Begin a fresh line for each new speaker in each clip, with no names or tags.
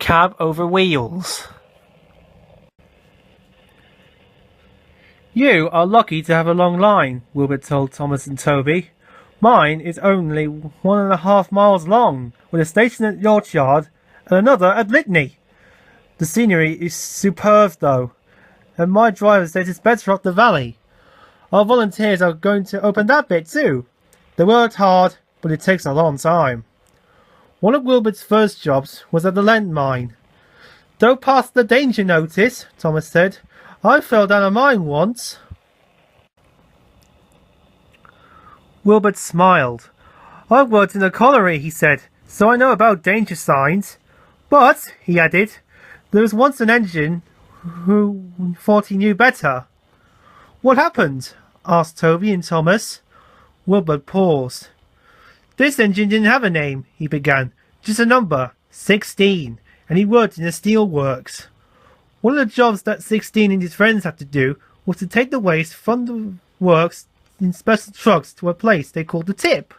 Cab over wheels. You are lucky to have a long line, Wilbur told Thomas and Toby. Mine is only 1.5 miles long, with a station at Yorkshire and another at Litney. The scenery is superb though, and my driver says it's better up the valley. Our volunteers are going to open that bit too. They worked hard, but it takes a long time. One of Wilbur's first jobs was at the Lent mine. Don't pass the danger notice, Thomas said. I fell down a mine once. Wilbur smiled. I've worked in a colliery, he said, so I know about danger signs. But, he added, there was once an engine who thought he knew better. What happened? Asked Toby and Thomas. Wilbur paused. This engine didn't have a name, he began. Just a number, 16, and he worked in the steel works. One of the jobs that 16 and his friends had to do was to take the waste from the works in special trucks to a place they called the tip.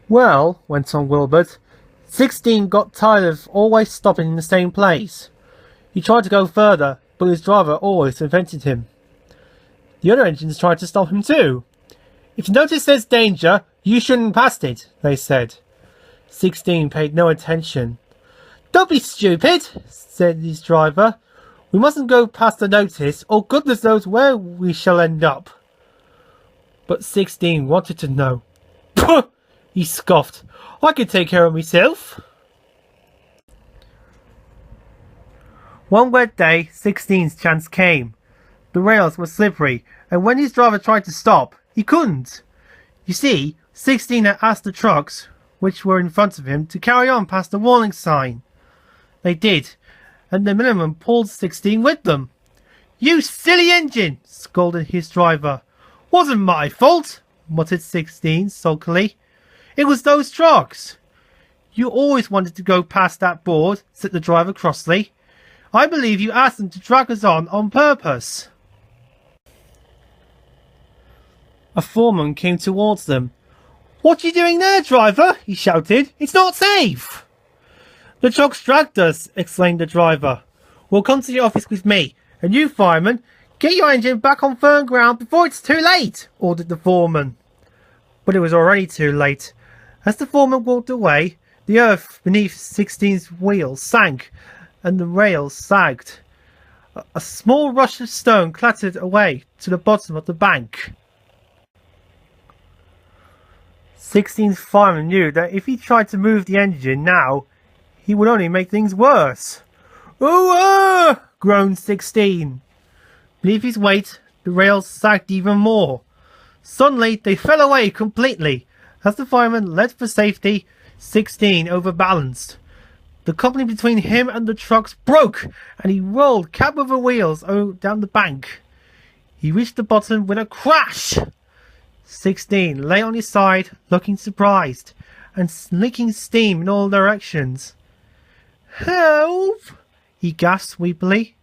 Well, went on Wilbert, 16 got tired of always stopping in the same place. He tried to go further, but his driver always prevented him. The other engines tried to stop him too. If you notice there's danger, you shouldn't pass it, they said. 16 paid no attention. Don't be stupid, said his driver. We mustn't go past the notice, or goodness knows where we shall end up. But 16 wanted to know. Puh! He scoffed. I can take care of myself. One wet day, 16's chance came. The rails were slippery, and when his driver tried to stop, he couldn't. You see, 16 had asked the trucks, which were in front of him, to carry on past the warning sign. They did, and the minimum pulled 16 with them. You silly engine, scolded his driver. Wasn't my fault, muttered 16 sulkily. It was those trucks. You always wanted to go past that board, said the driver crossly. I believe you asked them to drag us on purpose. A foreman came towards them. What are you doing there, driver? He shouted. It's not safe. The trucks dragged us, exclaimed the driver. We'll come to the office with me, and you, fireman, get your engine back on firm ground before it's too late, ordered the foreman. But it was already too late. As the foreman walked away, the earth beneath 16's wheels sank, and the rails sagged. A small rush of stone clattered away to the bottom of the bank. 16's fireman knew that if he tried to move the engine now, he would only make things worse. Ooh! Groaned 16. Beneath his weight, the rails sagged even more. Suddenly, they fell away completely. As the fireman led for safety, 16 overbalanced. The coupling between him and the trucks broke, and he rolled cab over wheels down the bank. He reached the bottom with a crash. 16 lay on his side, looking surprised, and leaking steam in all directions. Help! He gasped weepily.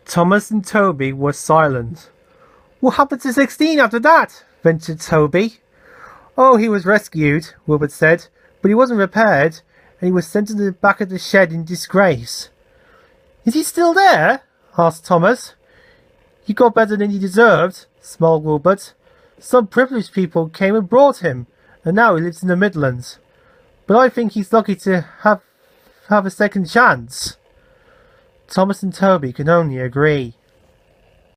Thomas and Toby were silent. What happened to 16 after that? Ventured Toby. Oh, he was rescued, Wilbur said, but he wasn't repaired, and he was sent to the back of the shed in disgrace. Is he still there? Asked Thomas. He got better than he deserved, smiled Wilbur. Some privileged people came and brought him, and now he lives in the Midlands. But I think he's lucky to have a second chance. Thomas and Toby can only agree.